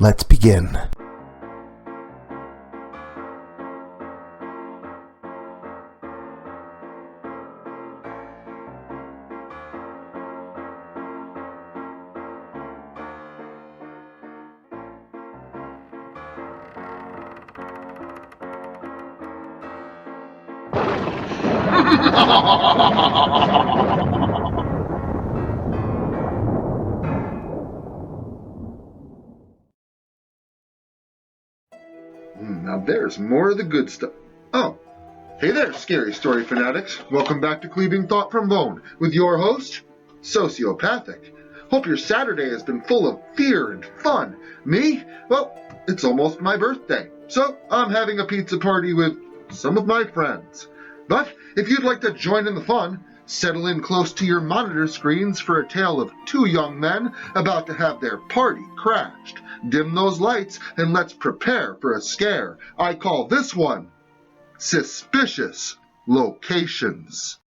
Let's begin. Now there's more of the good stuff. Oh, hey there, scary story fanatics. Welcome back to Cleaving Thought from Bone with your host, Sociopathic. Hope your Saturday has been full of fear and fun. Me? Well, it's almost my birthday, so I'm having a pizza party with some of my friends. But if you'd like to join in the fun, settle in close to your monitor screens for a tale of two young men about to have their party crashed. Dim those lights and let's prepare for a scare. I call this one Sis-picious Locations.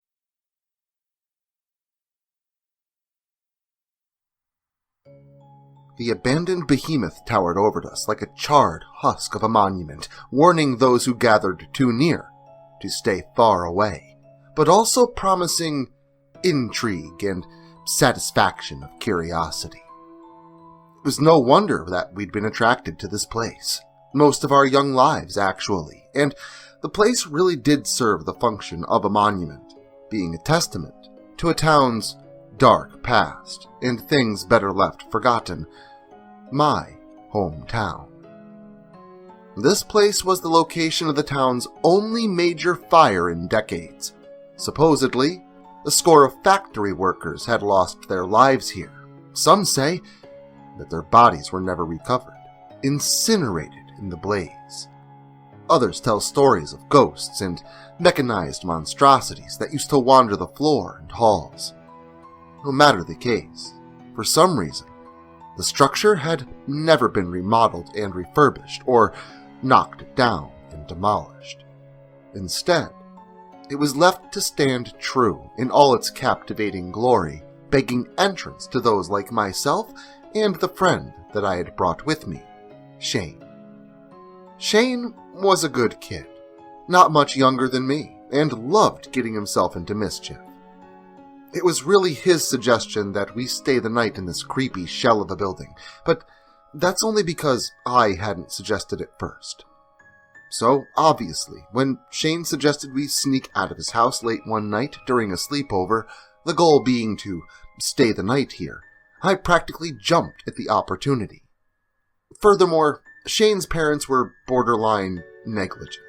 The abandoned behemoth towered over us like a charred husk of a monument, warning those who gathered too near to stay far away, but also promising intrigue and satisfaction of curiosity. It was no wonder that we'd been attracted to this place, most of our young lives actually, and the place really did serve the function of a monument, being a testament to a town's dark past and things better left forgotten. My hometown. This place was the location of the town's only major fire in decades. Supposedly, a score of factory workers had lost their lives here. Some say that their bodies were never recovered, incinerated in the blaze. Others tell stories of ghosts and mechanized monstrosities that used to wander the floor and halls. No matter the case, for some reason, the structure had never been remodeled and refurbished or knocked down and demolished. Instead, it was left to stand true in all its captivating glory, begging entrance to those like myself and the friend that I had brought with me, Shane. Shane was a good kid, not much younger than me, and loved getting himself into mischief. It was really his suggestion that we stay the night in this creepy shell of a building, but that's only because I hadn't suggested it first. So, obviously, when Shane suggested we sneak out of his house late one night during a sleepover, the goal being to stay the night here, I practically jumped at the opportunity. Furthermore, Shane's parents were borderline negligent.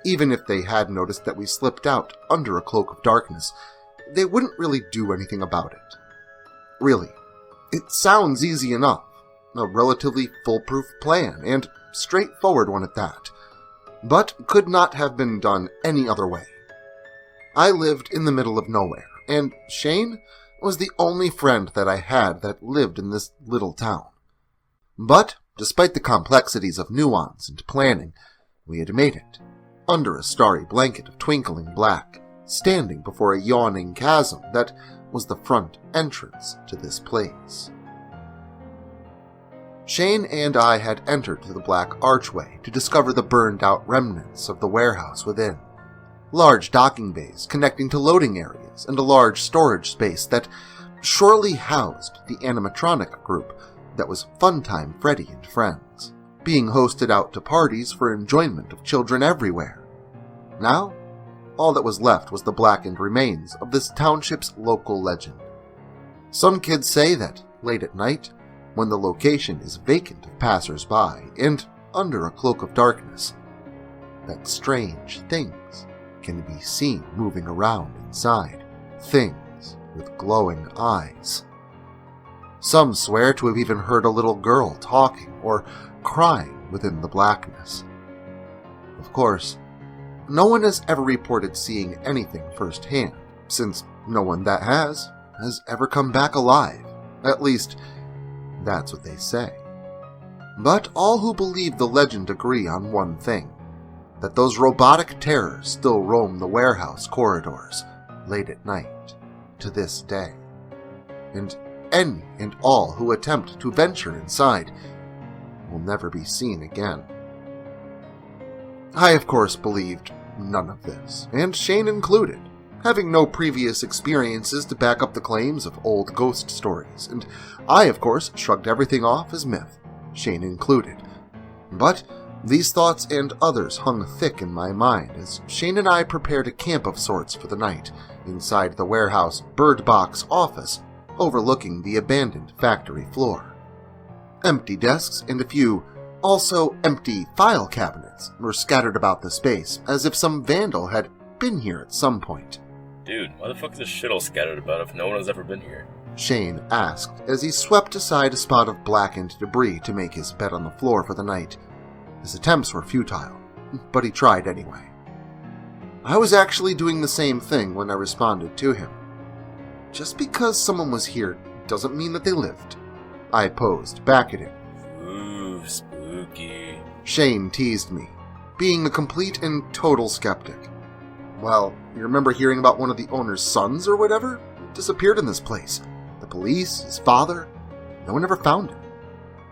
Even if they had noticed that we slipped out under a cloak of darkness, they wouldn't really do anything about it. Really, it sounds easy enough, a relatively foolproof plan, and straightforward one at that, but could not have been done any other way. I lived in the middle of nowhere, and Shane was the only friend that I had that lived in this little town. But, despite the complexities of nuance and planning, we had made it, under a starry blanket of twinkling black, standing before a yawning chasm that was the front entrance to this place. Shane and I had entered through the black archway to discover the burned-out remnants of the warehouse within. Large docking bays connecting to loading areas and a large storage space that surely housed the animatronic group that was Funtime Freddy and Friends, being hosted out to parties for enjoyment of children everywhere. Now, all that was left was the blackened remains of this township's local legend. Some kids say that, late at night, when the location is vacant of passers-by and under a cloak of darkness, that strange things can be seen moving around inside, things with glowing eyes. Some swear to have even heard a little girl talking or crying within the blackness. Of course, no one has ever reported seeing anything firsthand, since no one that has ever come back alive. At least, that's what they say. But all who believe the legend agree on one thing, that those robotic terrors still roam the warehouse corridors late at night to this day. And any and all who attempt to venture inside will never be seen again. I, of course, believed none of this, and Shane included, having no previous experiences to back up the claims of old ghost stories, and I, of course, shrugged everything off as myth, Shane included. But these thoughts and others hung thick in my mind as Shane and I prepared a camp of sorts for the night inside the warehouse bird box office overlooking the abandoned factory floor. Empty desks and a few also empty file cabinets were scattered about the space as if some vandal had been here at some point. Dude, why the fuck is this shit all scattered about if no one has ever been here? Shane asked as he swept aside a spot of blackened debris to make his bed on the floor for the night. His attempts were futile, but he tried anyway. I was actually doing the same thing when I responded to him. Just because someone was here doesn't mean that they lived. I posed back at him. Ooh, spooky. Shane teased me, being a complete and total skeptic. Well, you remember hearing about one of the owner's sons or whatever? He disappeared in this place. The police, his father, no one ever found him.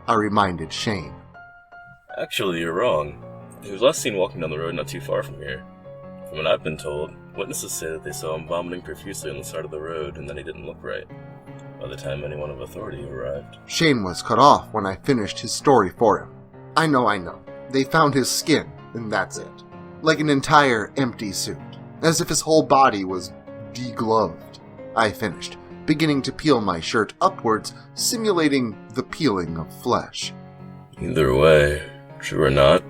I reminded Shane. Actually, you're wrong. He was last seen walking down the road not too far from here. From what I've been told, witnesses say that they saw him vomiting profusely on the side of the road and that he didn't look right by the time anyone of authority arrived. Shane was cut off when I finished his story for him. I know. They found his skin, and that's it. Like an entire empty suit, as if his whole body was degloved. I finished, beginning to peel my shirt upwards, simulating the peeling of flesh. Either way, true or not,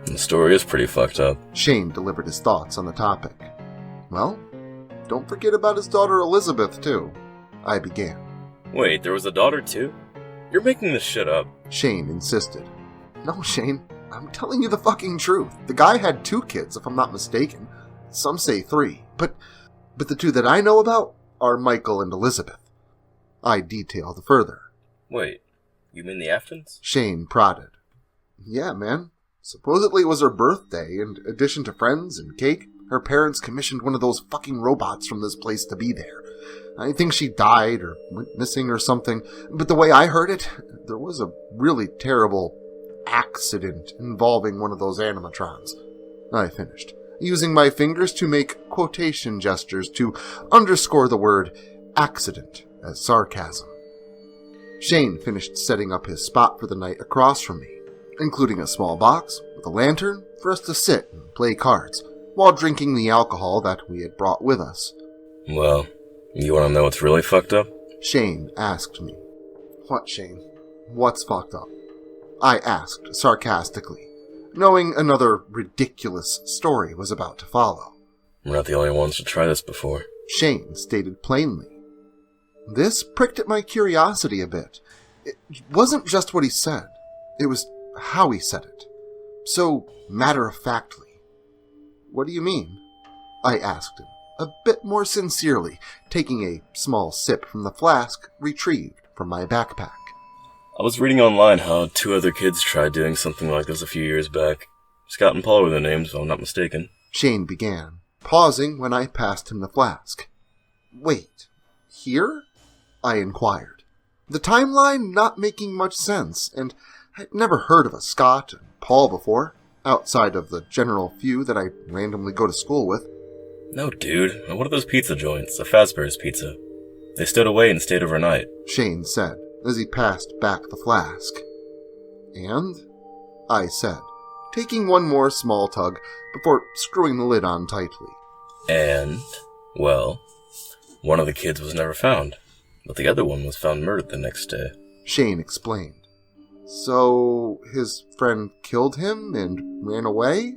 the story is pretty fucked up. Shane delivered his thoughts on the topic. Well, don't forget about his daughter Elizabeth, too. I began. Wait, there was a daughter too? You're making this shit up. Shane insisted. No, Shane, I'm telling you the fucking truth. The guy had 2 kids, if I'm not mistaken. Some say 3, but the 2 that I know about are Michael and Elizabeth. I detailed further. Wait, you mean the Aftons? Shane prodded. Yeah, man. Supposedly it was her birthday, and in addition to friends and cake, her parents commissioned one of those fucking robots from this place to be there. I think she died or went missing or something, but the way I heard it, there was a really terrible accident involving one of those animatrons. I finished, using my fingers to make quotation gestures to underscore the word accident as sarcasm. Shane finished setting up his spot for the night across from me, including a small box with a lantern for us to sit and play cards, while drinking the alcohol that we had brought with us. Well, you want to know what's really fucked up? Shane asked me. What, Shane? What's fucked up? I asked sarcastically, knowing another ridiculous story was about to follow. We're not the only ones to try this before. Shane stated plainly. This pricked at my curiosity a bit. It wasn't just what he said. It was how he said it. So matter-of-factly. What do you mean? I asked him, a bit more sincerely, taking a small sip from the flask retrieved from my backpack. I was reading online how 2 other kids tried doing something like this a few years back. Scott and Paul were their names, if I'm not mistaken. Shane began, pausing when I passed him the flask. Wait, here? I inquired. The timeline not making much sense, and I'd never heard of a Scott and Paul before, outside of the general few that I randomly go to school with. No, dude. One of those pizza joints, a Fazbear's Pizza. They stowed away and stayed overnight. Shane said, as he passed back the flask. And? I said, taking one more small tug before screwing the lid on tightly. And, well, one of the kids was never found, but the other one was found murdered the next day. Shane explained. So, his friend killed him and ran away?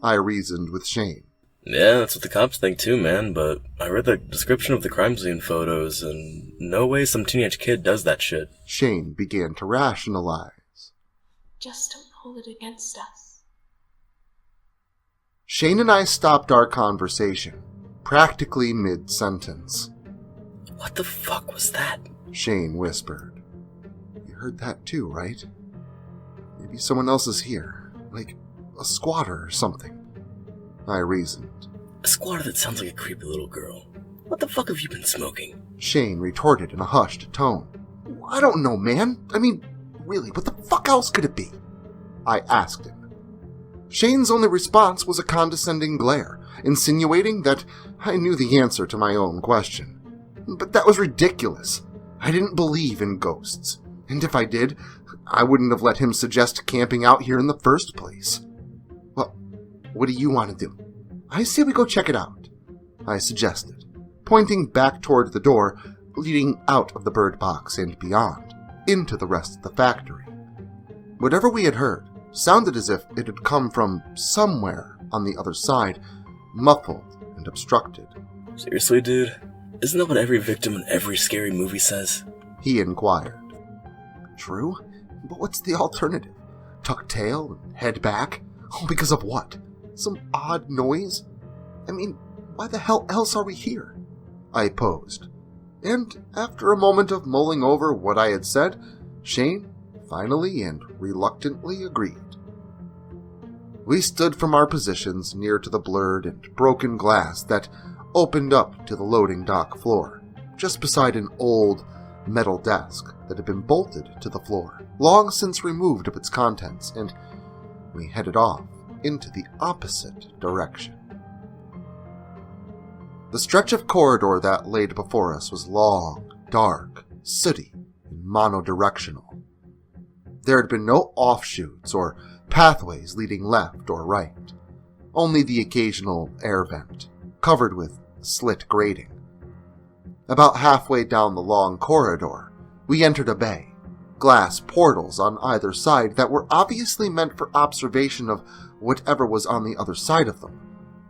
I reasoned with Shane. Yeah, that's what the cops think too, man, but I read the description of the crime scene photos, and no way some teenage kid does that shit. Shane began to rationalize. Just don't hold it against us. Shane and I stopped our conversation, practically mid-sentence. What the fuck was that? Shane whispered. You heard that too, right? Maybe someone else is here, like a squatter or something. I reasoned. A squatter that sounds like a creepy little girl. What the fuck have you been smoking? Shane retorted in a hushed tone. I don't know, man. I mean, really, what the fuck else could it be? I asked him. Shane's only response was a condescending glare, insinuating that I knew the answer to my own question. But that was ridiculous. I didn't believe in ghosts, and if I did, I wouldn't have let him suggest camping out here in the first place. Well, what do you want to do? I say we go check it out, I suggested, pointing back toward the door leading out of the bird box and beyond, into the rest of the factory. Whatever we had heard sounded as if it had come from somewhere on the other side, muffled and obstructed. Seriously, dude? Isn't that what every victim in every scary movie says? He inquired. True, but what's the alternative? Tuck tail and head back? Oh, because of what? Some odd noise? I mean, why the hell else are we here? I posed. And after a moment of mulling over what I had said, Shane finally and reluctantly agreed. We stood from our positions near to the blurred and broken glass that opened up to the loading dock floor, just beside an old metal desk that had been bolted to the floor, long since removed of its contents, and we headed off into the opposite direction. The stretch of corridor that laid before us was long, dark, sooty, and monodirectional. There had been no offshoots or pathways leading left or right, only the occasional air vent, covered with slit grating. About halfway down the long corridor, we entered a bay, glass portals on either side that were obviously meant for observation of whatever was on the other side of them,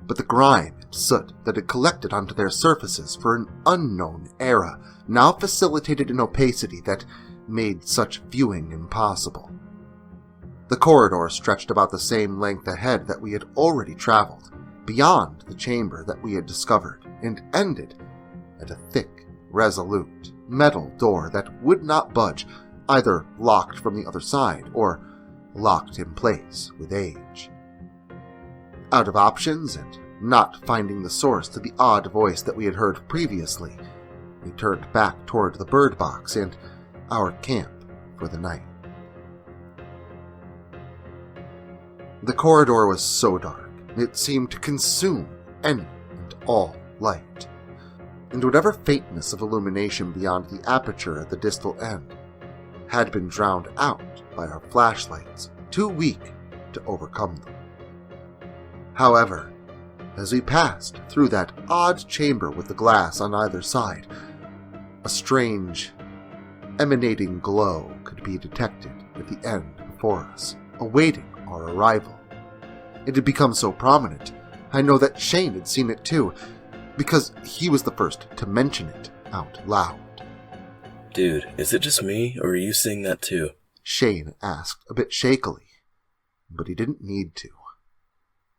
but the grime and soot that had collected onto their surfaces for an unknown era now facilitated an opacity that made such viewing impossible. The corridor stretched about the same length ahead that we had already traveled, beyond the chamber that we had discovered, and ended at a thick, resolute, metal door that would not budge, either locked from the other side or locked in place with age. Out of options and not finding the source to the odd voice that we had heard previously, we turned back toward the bird box and our camp for the night. The corridor was so dark, it seemed to consume any and all light, and whatever faintness of illumination beyond the aperture at the distal end had been drowned out by our flashlights, too weak to overcome them. However, as we passed through that odd chamber with the glass on either side, a strange, emanating glow could be detected at the end before us, awaiting our arrival. It had become so prominent, I know that Shane had seen it too, because he was the first to mention it out loud. Dude, is it just me, or are you seeing that too? Shane asked a bit shakily, but he didn't need to.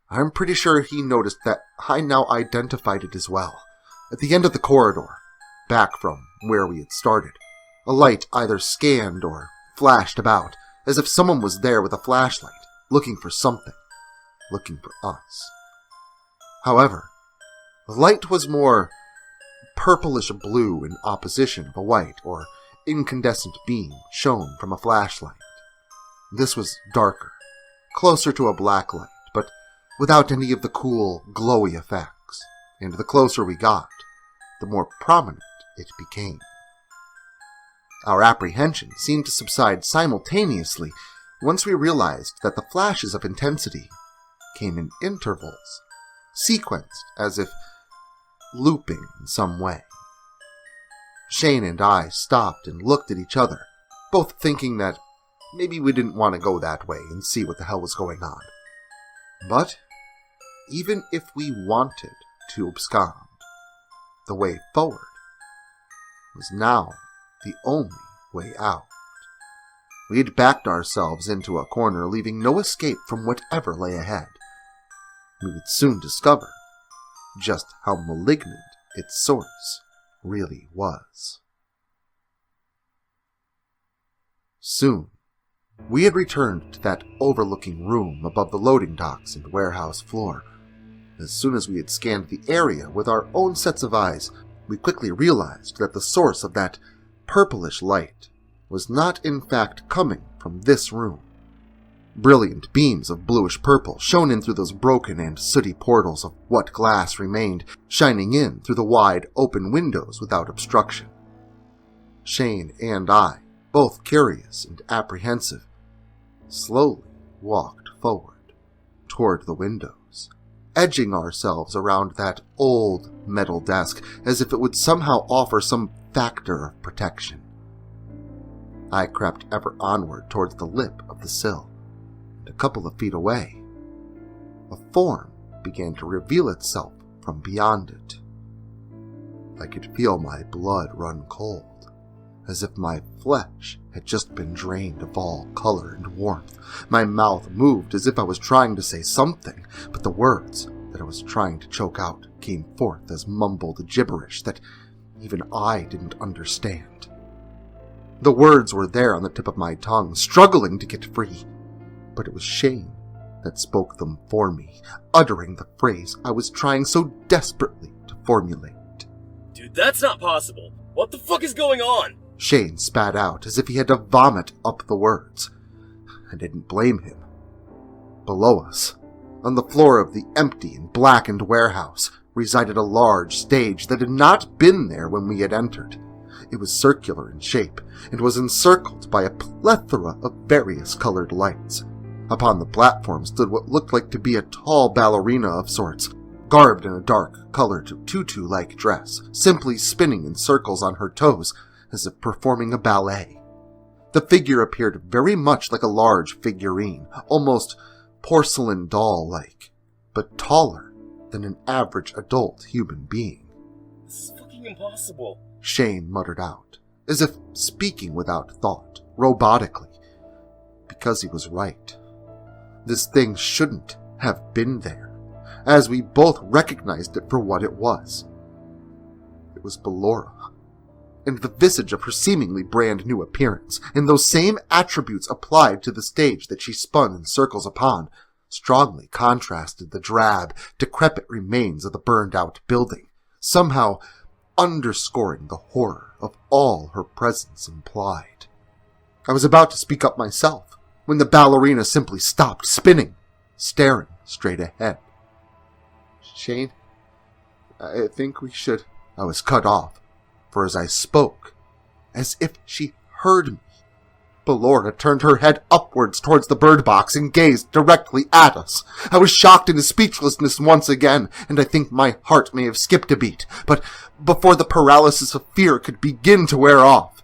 I'm pretty sure he noticed that I now identified it as well. At the end of the corridor, back from where we had started, a light either scanned or flashed about, as if someone was there with a flashlight, looking for something, looking for us. However, the light was more purplish blue in opposition of a white or incandescent beam shown from a flashlight. This was darker, closer to a black light, but without any of the cool, glowy effects, and the closer we got, the more prominent it became. Our apprehension seemed to subside simultaneously once we realized that the flashes of intensity came in intervals, sequenced as if looping in some way. Shane and I stopped and looked at each other, both thinking that maybe we didn't want to go that way and see what the hell was going on. But even if we wanted to abscond, the way forward was now the only way out. We had backed ourselves into a corner, leaving no escape from whatever lay ahead. We would soon discover just how malignant its source really was. Soon, we had returned to that overlooking room above the loading docks and warehouse floor. As soon as we had scanned the area with our own sets of eyes, we quickly realized that the source of that purplish light was not in fact coming from this room. Brilliant beams of bluish purple shone in through those broken and sooty portals of what glass remained, shining in through the wide open windows without obstruction. Shane and I, both curious and apprehensive, slowly walked forward toward the windows, edging ourselves around that old metal desk as if it would somehow offer some factor of protection. I crept ever onward towards the lip of the sill, and a couple of feet away, a form began to reveal itself from beyond it. I could feel my blood run cold, as if my flesh had just been drained of all color and warmth. My mouth moved as if I was trying to say something, but the words that I was trying to choke out came forth as mumbled gibberish that even I didn't understand. The words were there on the tip of my tongue, struggling to get free, but it was Shane that spoke them for me, uttering the phrase I was trying so desperately to formulate. Dude, that's not possible! What the fuck is going on? Shane spat out as if he had to vomit up the words. I didn't blame him. Below us, on the floor of the empty and blackened warehouse, resided a large stage that had not been there when we had entered. It was circular in shape, and was encircled by a plethora of various colored lights. Upon the platform stood what looked like to be a tall ballerina of sorts, garbed in a dark-colored tutu-like dress, simply spinning in circles on her toes, as if performing a ballet. The figure appeared very much like a large figurine, almost porcelain doll-like, but taller than an average adult human being. This is fucking impossible. Shane muttered out, as if speaking without thought, robotically, because he was right. This thing shouldn't have been there, as we both recognized it for what it was. It was Ballora, and the visage of her seemingly brand new appearance, and those same attributes applied to the stage that she spun in circles upon, strongly contrasted the drab, decrepit remains of the burned-out building, somehow underscoring the horror of all her presence implied. I was about to speak up myself, when the ballerina simply stopped spinning, staring straight ahead. Shane, I think we should... I was cut off, for as I spoke, as if she heard me, Ballora turned her head upwards towards the bird box and gazed directly at us. I was shocked into speechlessness once again, and I think my heart may have skipped a beat, but before the paralysis of fear could begin to wear off,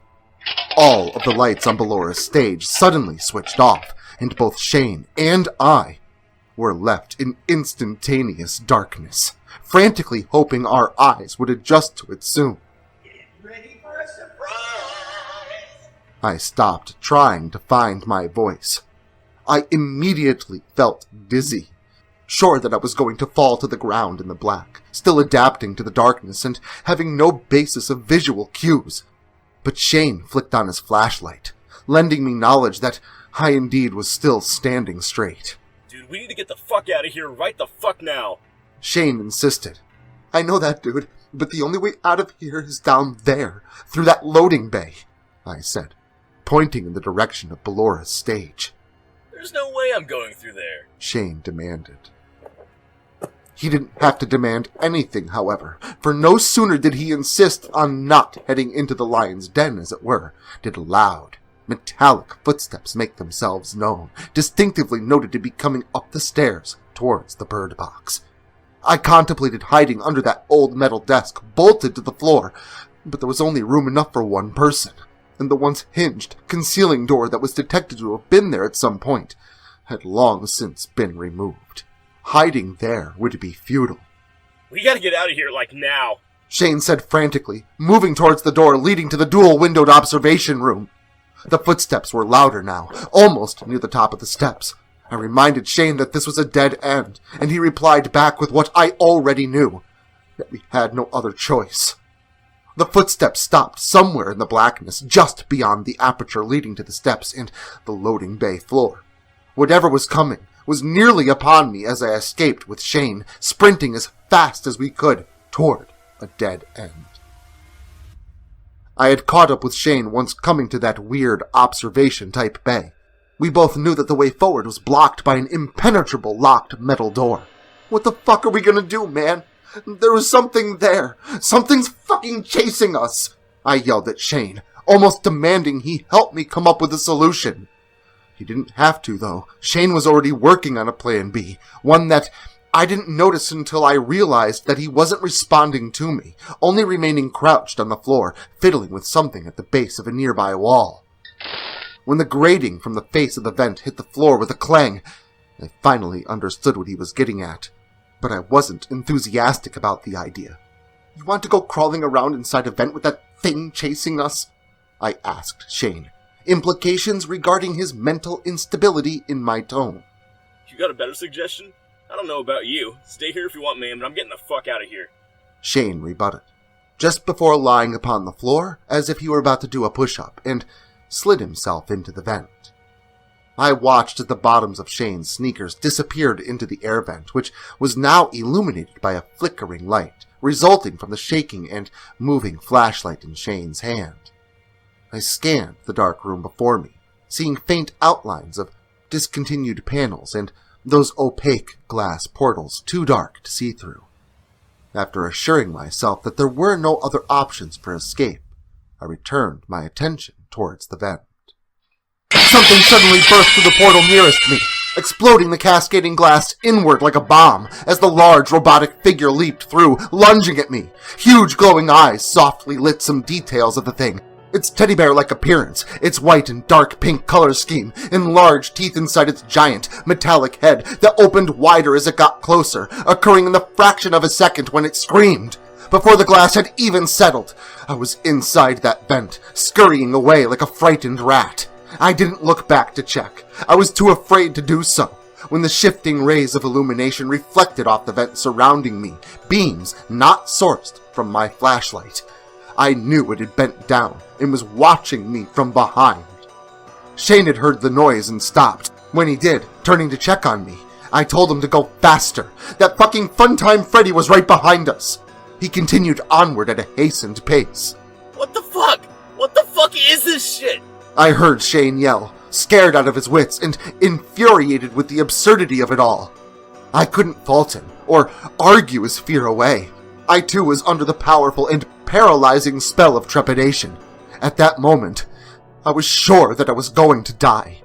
all of the lights on Ballora's stage suddenly switched off, and both Shane and I were left in instantaneous darkness, frantically hoping our eyes would adjust to it soon. Ready for a surprise! I stopped trying to find my voice. I immediately felt dizzy, sure that I was going to fall to the ground in the black, still adapting to the darkness and having no basis of visual cues. But Shane flicked on his flashlight, lending me knowledge that I indeed was still standing straight. Dude, we need to get the fuck out of here right the fuck now! Shane insisted. I know that, dude, but the only way out of here is down there, through that loading bay, I said, pointing in the direction of Ballora's stage. There's no way I'm going through there, Shane demanded. He didn't have to demand anything, however, for no sooner did he insist on not heading into the lion's den, as it were, did loud, metallic footsteps make themselves known, distinctively noted to be coming up the stairs towards the bird box. I contemplated hiding under that old metal desk bolted to the floor, but there was only room enough for one person, and the once hinged, concealing door that was detected to have been there at some point had long since been removed. Hiding there would be futile. We gotta get out of here, like, now! Shane said frantically, moving towards the door leading to the dual-windowed observation room. The footsteps were louder now, almost near the top of the steps. I reminded Shane that this was a dead end, and he replied back with what I already knew, that we had no other choice. The footsteps stopped somewhere in the blackness, just beyond the aperture leading to the steps and the loading bay floor. Whatever was coming was nearly upon me as I escaped with Shane, sprinting as fast as we could toward a dead end. I had caught up with Shane once coming to that weird observation-type bay. We both knew that the way forward was blocked by an impenetrable locked metal door. What the fuck are we gonna do, man? There was something there. Something's fucking chasing us. I yelled at Shane, almost demanding he help me come up with a solution. He didn't have to, though. Shane was already working on a plan B, one that I didn't notice until I realized that he wasn't responding to me, only remaining crouched on the floor, fiddling with something at the base of a nearby wall. When the grating from the face of the vent hit the floor with a clang, I finally understood what he was getting at, but I wasn't enthusiastic about the idea. You want to go crawling around inside a vent with that thing chasing us? I asked Shane, implications regarding his mental instability in my tone. You got a better suggestion? I don't know about you. Stay here if you want, man, but I'm getting the fuck out of here. Shane rebutted, just before lying upon the floor as if he were about to do a push-up, and slid himself into the vent. I watched as the bottoms of Shane's sneakers disappeared into the air vent, which was now illuminated by a flickering light, resulting from the shaking and moving flashlight in Shane's hand. I scanned the dark room before me, seeing faint outlines of discontinued panels and those opaque glass portals too dark to see through. After assuring myself that there were no other options for escape, I returned my attention towards the vent. Something suddenly burst through the portal nearest me, exploding the cascading glass inward like a bomb as the large robotic figure leaped through, lunging at me. Huge glowing eyes softly lit some details of the thing. Its teddy bear-like appearance, its white and dark pink color scheme, and large teeth inside its giant, metallic head that opened wider as it got closer, occurring in the fraction of a second when it screamed. Before the glass had even settled, I was inside that vent, scurrying away like a frightened rat. I didn't look back to check. I was too afraid to do so. When the shifting rays of illumination reflected off the vent surrounding me, beams not sourced from my flashlight, I knew it had bent down and was watching me from behind. Shane had heard the noise and stopped. When he did, turning to check on me, I told him to go faster. That fucking Funtime Freddy was right behind us. He continued onward at a hastened pace. What the fuck? What the fuck is this shit? I heard Shane yell, scared out of his wits and infuriated with the absurdity of it all. I couldn't fault him or argue his fear away. I too was under the powerful and paralyzing spell of trepidation. At that moment, I was sure that I was going to die.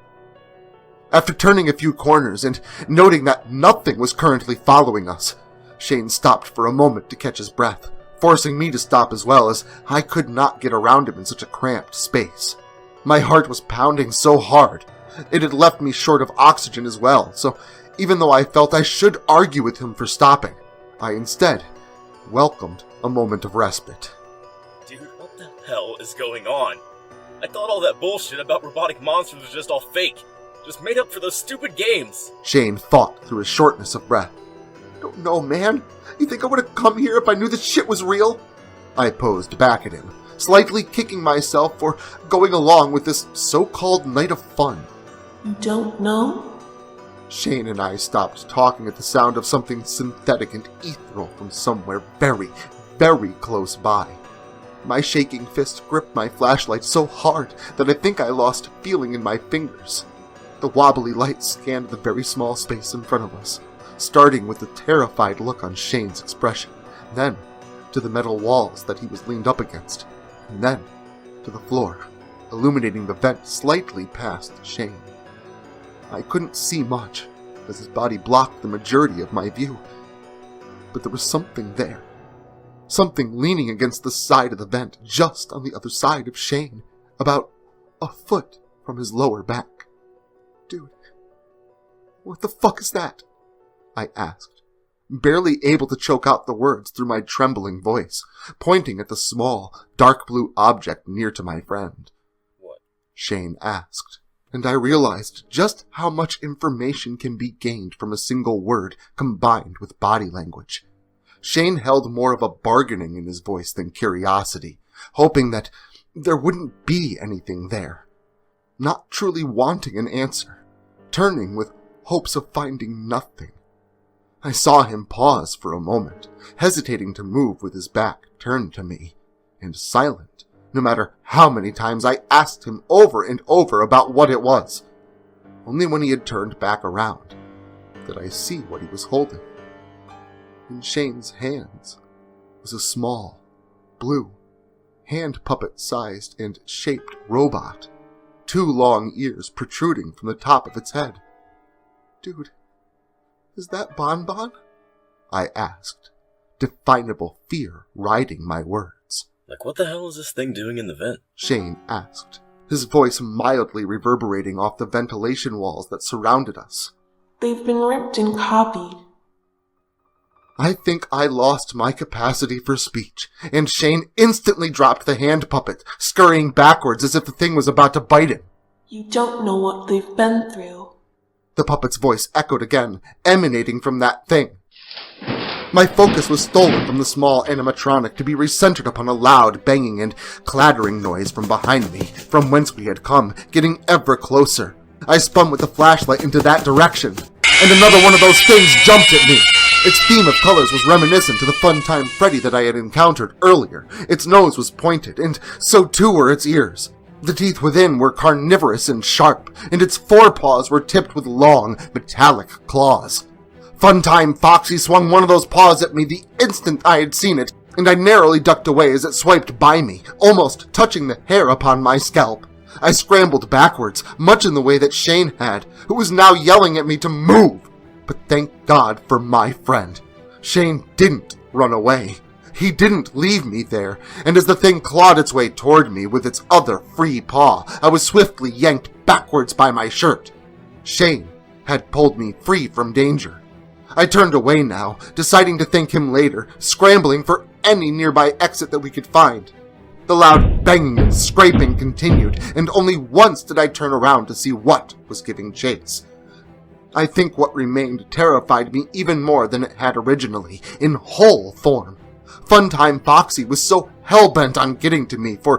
After turning a few corners and noting that nothing was currently following us, Shane stopped for a moment to catch his breath, forcing me to stop as well, as I could not get around him in such a cramped space. My heart was pounding so hard, it had left me short of oxygen as well, so even though I felt I should argue with him for stopping, I instead welcomed a moment of respite. Dude, what the hell is going on? I thought all that bullshit about robotic monsters was just all fake. Just made up for those stupid games. Shane thought through his shortness of breath. Don't know, man. You think I would have come here if I knew this shit was real? I posed back at him, slightly kicking myself for going along with this so-called night of fun. You don't know? Shane and I stopped talking at the sound of something synthetic and ethereal from somewhere very, very close by. My shaking fist gripped my flashlight so hard that I think I lost feeling in my fingers. The wobbly light scanned the very small space in front of us, starting with the terrified look on Shane's expression, then to the metal walls that he was leaned up against, and then to the floor, illuminating the vent slightly past Shane. I couldn't see much, as his body blocked the majority of my view, but there was something there. Something leaning against the side of the vent just on the other side of Shane, about a foot from his lower back. Dude, what the fuck is that? I asked, barely able to choke out the words through my trembling voice, pointing at the small, dark blue object near to my friend. What? Shane asked, and I realized just how much information can be gained from a single word combined with body language. Shane held more of a bargaining in his voice than curiosity, hoping that there wouldn't be anything there. Not truly wanting an answer, turning with hopes of finding nothing. I saw him pause for a moment, hesitating to move with his back turned to me, and silent, no matter how many times I asked him over and over about what it was. Only when he had turned back around did I see what he was holding. In Shane's hands was a small, blue, hand puppet-sized and shaped robot, 2 long ears protruding from the top of its head. "Dude, is that Bonbon?" I asked, definable fear riding my words. Like, what the hell is this thing doing in the vent? Shane asked, his voice mildly reverberating off the ventilation walls that surrounded us. They've been ripped and copied. I think I lost my capacity for speech, and Shane instantly dropped the hand puppet, scurrying backwards as if the thing was about to bite him. You don't know what they've been through. The puppet's voice echoed again, emanating from that thing. My focus was stolen from the small animatronic to be recentered upon a loud banging and clattering noise from behind me, from whence we had come, getting ever closer. I spun with the flashlight into that direction, and another one of those things jumped at me. Its theme of colors was reminiscent to the Funtime Freddy that I had encountered earlier. Its nose was pointed, and so too were its ears. The teeth within were carnivorous and sharp, and its forepaws were tipped with long, metallic claws. Funtime Foxy swung one of those paws at me the instant I had seen it, and I narrowly ducked away as it swiped by me, almost touching the hair upon my scalp. I scrambled backwards, much in the way that Shane had, who was now yelling at me to move. But thank God for my friend. Shane didn't run away. He didn't leave me there, and as the thing clawed its way toward me with its other free paw, I was swiftly yanked backwards by my shirt. Shane had pulled me free from danger. I turned away now, deciding to thank him later, scrambling for any nearby exit that we could find. The loud banging and scraping continued, and only once did I turn around to see what was giving chase. I think what remained terrified me even more than it had originally, in whole form. Funtime Foxy was so hell-bent on getting to me for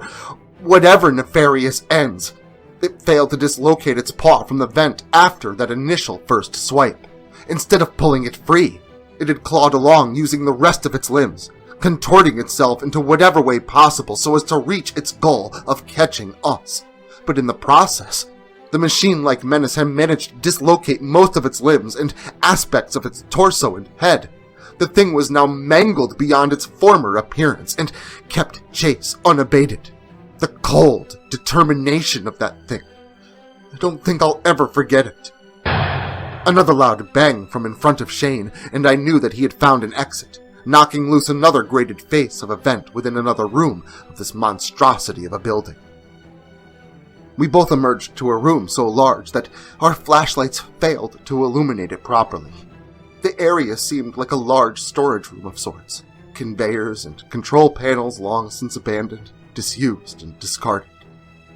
whatever nefarious ends. It failed to dislocate its paw from the vent after that initial first swipe. Instead of pulling it free, it had clawed along using the rest of its limbs, contorting itself into whatever way possible so as to reach its goal of catching us. But in the process, the machine-like menace had managed to dislocate most of its limbs and aspects of its torso and head. The thing was now mangled beyond its former appearance and kept chase unabated. The cold determination of that thing. I don't think I'll ever forget it. Another loud bang from in front of Shane, and I knew that he had found an exit, knocking loose another grated face of a vent within another room of this monstrosity of a building. We both emerged to a room so large that our flashlights failed to illuminate it properly. The area seemed like a large storage room of sorts, conveyors and control panels long since abandoned, disused, and discarded.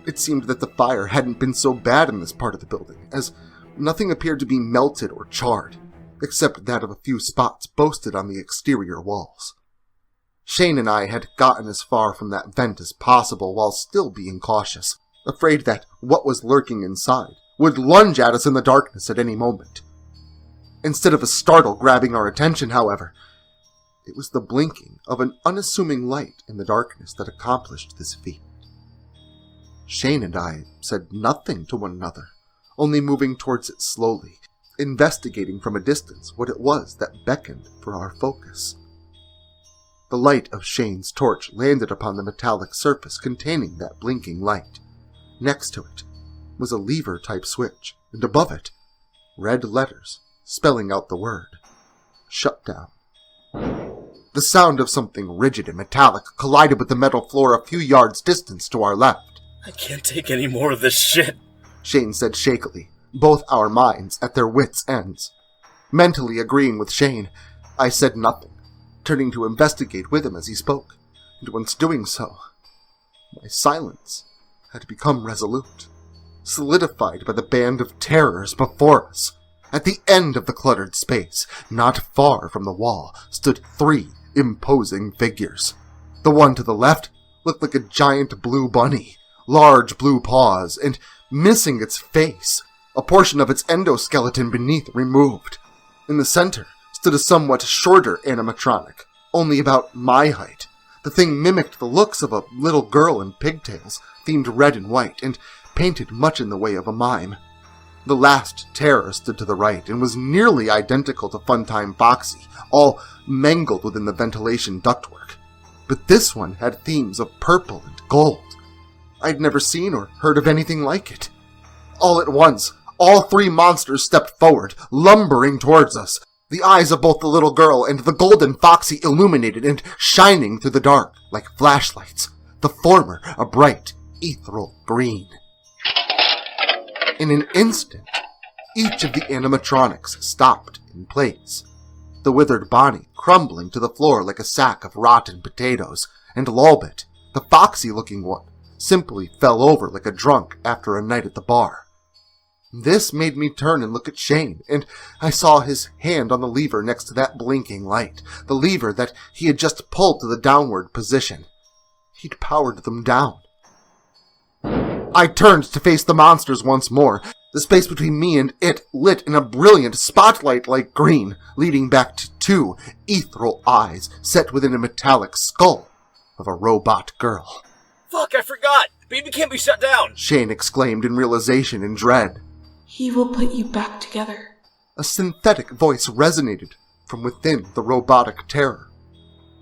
It seemed that the fire hadn't been so bad in this part of the building, as nothing appeared to be melted or charred, except that of a few spots boasted on the exterior walls. Shane and I had gotten as far from that vent as possible while still being cautious, afraid that what was lurking inside would lunge at us in the darkness at any moment. Instead of a startle grabbing our attention, however, it was the blinking of an unassuming light in the darkness that accomplished this feat. Shane and I said nothing to one another, only moving towards it slowly, investigating from a distance what it was that beckoned for our focus. The light of Shane's torch landed upon the metallic surface containing that blinking light. Next to it was a lever-type switch, and above it, red letters spelling out the word, "Shut down." The sound of something rigid and metallic collided with the metal floor a few yards distance to our left. I can't take any more of this shit, Shane said shakily, both our minds at their wits' ends. Mentally agreeing with Shane, I said nothing, turning to investigate with him as he spoke, and once doing so, my silence had become resolute, solidified by the band of terrors before us. At the end of the cluttered space, not far from the wall, stood 3 imposing figures. The one to the left looked like a giant blue bunny, large blue paws, and missing its face, a portion of its endoskeleton beneath removed. In the center stood a somewhat shorter animatronic, only about my height, The thing mimicked the looks of a little girl in pigtails, themed red and white, and painted much in the way of a mime. The last terror stood to the right, and was nearly identical to Funtime Foxy, all mangled within the ventilation ductwork. But this one had themes of purple and gold. I'd never seen or heard of anything like it. All at once, all three monsters stepped forward, lumbering towards us, the eyes of both the little girl and the golden Foxy illuminated and shining through the dark like flashlights, the former a bright, ethereal green. In an instant, each of the animatronics stopped in place, the withered Bonnie crumbling to the floor like a sack of rotten potatoes, and Lolbit, the foxy-looking one, simply fell over like a drunk after a night at the bar. This made me turn and look at Shane, and I saw his hand on the lever next to that blinking light, the lever that he had just pulled to the downward position. He'd powered them down. I turned to face the monsters once more, the space between me and it lit in a brilliant spotlight-like green, leading back to two ethereal eyes set within a metallic skull of a robot girl. Fuck, I forgot! Baby can't be shut down! Shane exclaimed in realization and dread. He will put you back together. A synthetic voice resonated from within the robotic terror.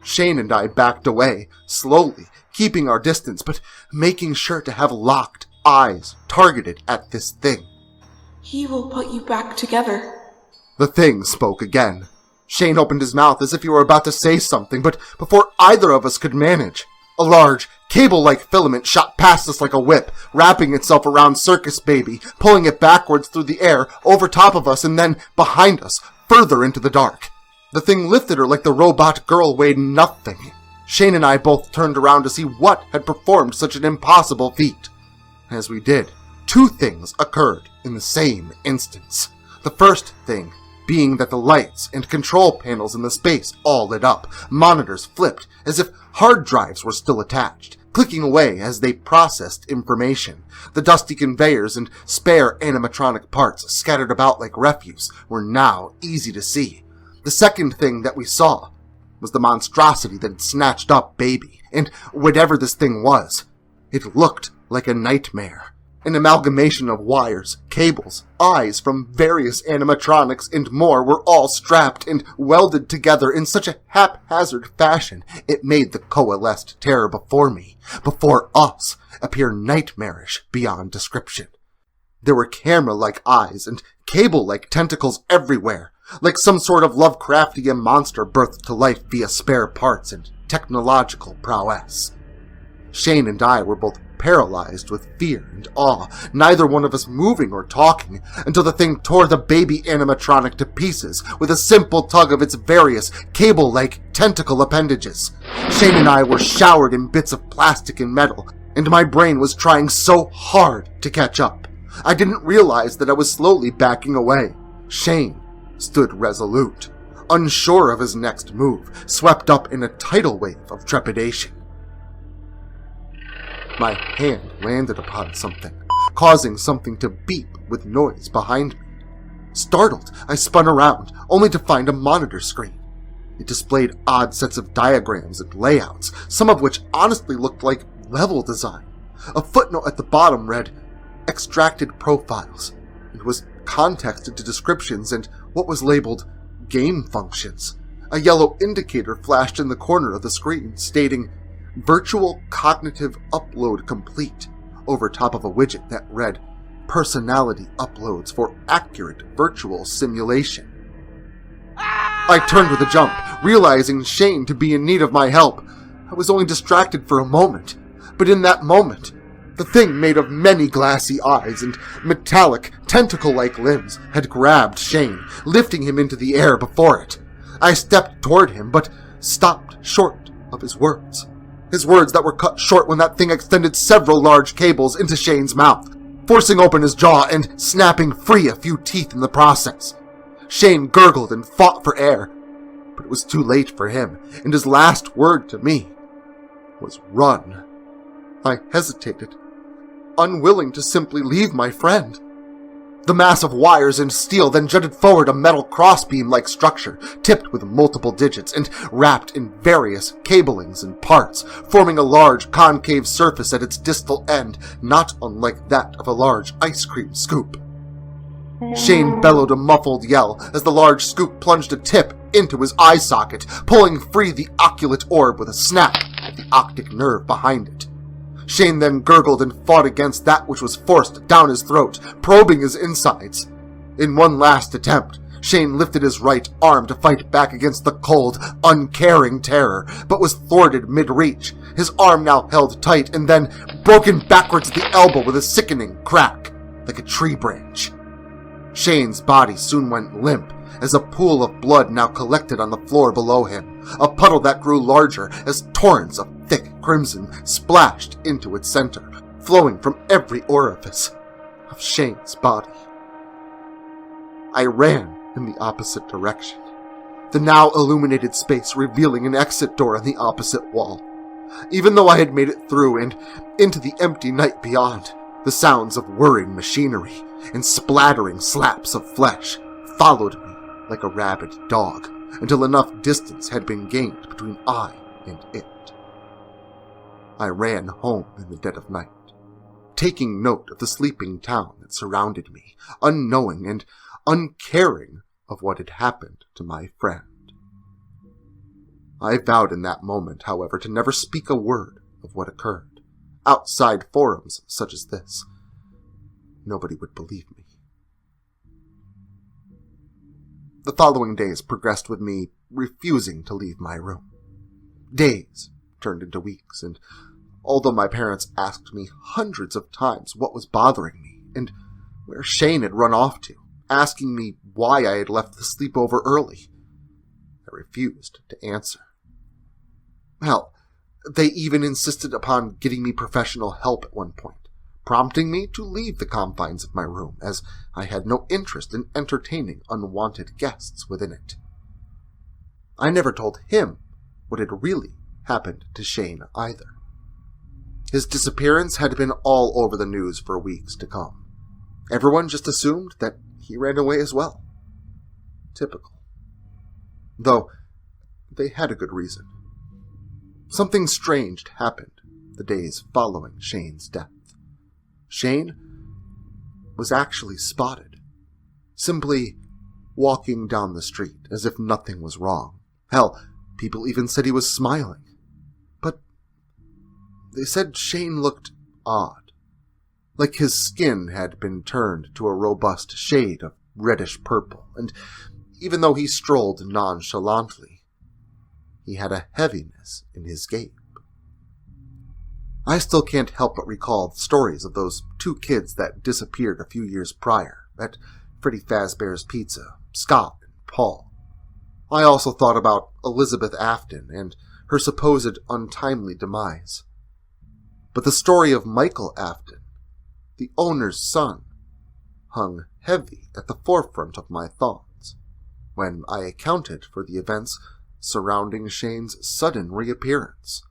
Shane and I backed away, slowly, keeping our distance, but making sure to have locked eyes targeted at this thing. He will put you back together. The thing spoke again. Shane opened his mouth as if he were about to say something, but before either of us could manage, a large, cable-like filament shot past us like a whip, wrapping itself around Circus Baby, pulling it backwards through the air, over top of us, and then behind us, further into the dark. The thing lifted her like the robot girl weighed nothing. Shane and I both turned around to see what had performed such an impossible feat. As we did, two things occurred in the same instance. The first thing being that the lights and control panels in the space all lit up, monitors flipped as if hard drives were still attached, clicking away as they processed information. The dusty conveyors and spare animatronic parts scattered about like refuse were now easy to see. The second thing that we saw was the monstrosity that had snatched up Baby, and whatever this thing was, it looked like a nightmare. An amalgamation of wires, cables, eyes from various animatronics, and more were all strapped and welded together in such a haphazard fashion it made the coalesced terror before us, appear nightmarish beyond description. There were camera-like eyes and cable-like tentacles everywhere, like some sort of Lovecraftian monster birthed to life via spare parts and technological prowess. Shane and I were both paralyzed with fear and awe, neither one of us moving or talking, until the thing tore the baby animatronic to pieces with a simple tug of its various cable-like tentacle appendages. Shane and I were showered in bits of plastic and metal, and my brain was trying so hard to catch up. I didn't realize that I was slowly backing away. Shane stood resolute, unsure of his next move, swept up in a tidal wave of trepidation. My hand landed upon something, causing something to beep with noise behind me. Startled, I spun around, only to find a monitor screen. It displayed odd sets of diagrams and layouts, some of which honestly looked like level design. A footnote at the bottom read, "Extracted profiles," and was contexted to descriptions and what was labeled game functions. A yellow indicator flashed in the corner of the screen, stating, "Virtual cognitive upload complete," over top of a widget that read, "Personality uploads for accurate virtual simulation." I turned with a jump, realizing Shane to be in need of my help. I was only distracted for a moment, but in that moment, the thing made of many glassy eyes and metallic, tentacle-like limbs had grabbed Shane, lifting him into the air before it. I stepped toward him, but stopped short of his words. His words that were cut short when that thing extended several large cables into Shane's mouth, forcing open his jaw and snapping free a few teeth in the process. Shane gurgled and fought for air, but it was too late for him, and his last word to me was run. I hesitated, unwilling to simply leave my friend. The mass of wires and steel then jutted forward a metal crossbeam-like structure, tipped with multiple digits and wrapped in various cablings and parts, forming a large concave surface at its distal end, not unlike that of a large ice cream scoop. Shane bellowed a muffled yell as the large scoop plunged a tip into his eye socket, pulling free the oculate orb with a snap of the optic nerve behind it. Shane then gurgled and fought against that which was forced down his throat, probing his insides. In one last attempt, Shane lifted his right arm to fight back against the cold, uncaring terror, but was thwarted mid-reach, his arm now held tight and then broken backwards at the elbow with a sickening crack, like a tree branch. Shane's body soon went limp, as a pool of blood now collected on the floor below him, a puddle that grew larger as torrents of thick crimson splashed into its center, flowing from every orifice of Shane's body. I ran in the opposite direction, the now illuminated space revealing an exit door on the opposite wall. Even though I had made it through and into the empty night beyond, the sounds of whirring machinery and splattering slaps of flesh followed me like a rabid dog until enough distance had been gained between I and it. I ran home in the dead of night, taking note of the sleeping town that surrounded me, unknowing and uncaring of what had happened to my friend. I vowed in that moment, however, to never speak a word of what occurred. Outside forums such as this, nobody would believe me. The following days progressed with me refusing to leave my room. Days turned into weeks, and although my parents asked me hundreds of times what was bothering me and where Shane had run off to, asking me why I had left the sleepover early, I refused to answer. Hell, they even insisted upon getting me professional help at one point, prompting me to leave the confines of my room, as I had no interest in entertaining unwanted guests within it. I never told him what had really happened to Shane either. His disappearance had been all over the news for weeks to come. Everyone just assumed that he ran away as well. Typical. Though, they had a good reason. Something strange happened the days following Shane's death. Shane was actually spotted, simply walking down the street as if nothing was wrong. Hell, people even said he was smiling. But they said Shane looked odd, like his skin had been turned to a robust shade of reddish purple, and even though he strolled nonchalantly, he had a heaviness in his gait. I still can't help but recall the stories of those two kids that disappeared a few years prior at Freddy Fazbear's Pizza, Scott and Paul. I also thought about Elizabeth Afton and her supposed untimely demise. But the story of Michael Afton, the owner's son, hung heavy at the forefront of my thoughts when I accounted for the events surrounding Shane's sudden reappearance.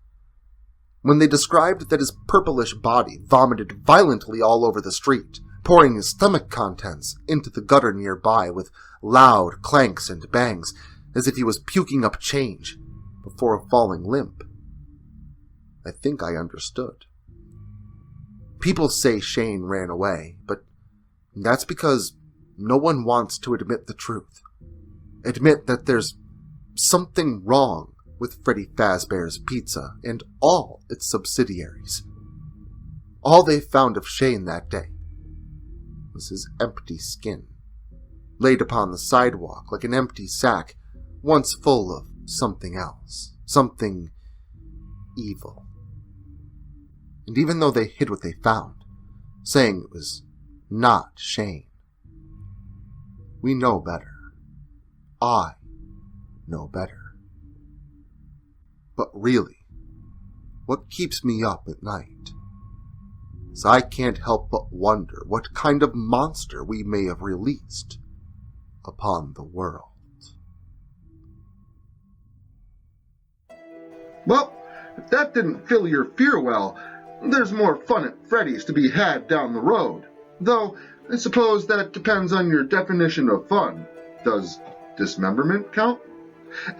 When they described that his purplish body vomited violently all over the street, pouring his stomach contents into the gutter nearby with loud clanks and bangs, as if he was puking up change before falling limp, I think I understood. People say Shane ran away, but that's because no one wants to admit the truth. Admit that there's something wrong with Freddy Fazbear's Pizza and all its subsidiaries. All they found of Shane that day was his empty skin, laid upon the sidewalk like an empty sack, once full of something else, something evil. And even though they hid what they found, saying it was not Shane, we know better. I know better. But really, what keeps me up at night is I can't help but wonder what kind of monster we may have released upon the world. Well, if that didn't fill your fear well, there's more fun at Freddy's to be had down the road. Though, I suppose that depends on your definition of fun. Does dismemberment count?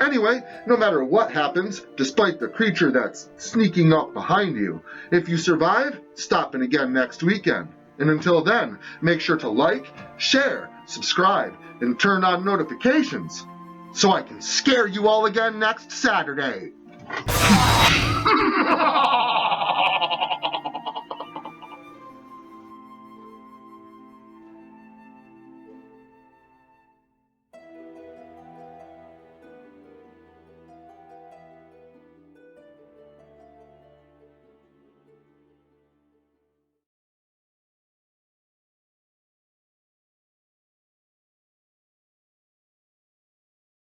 Anyway, no matter what happens, despite the creature that's sneaking up behind you, if you survive, stop in again next weekend. And until then, make sure to like, share, subscribe, and turn on notifications so I can scare you all again next Saturday.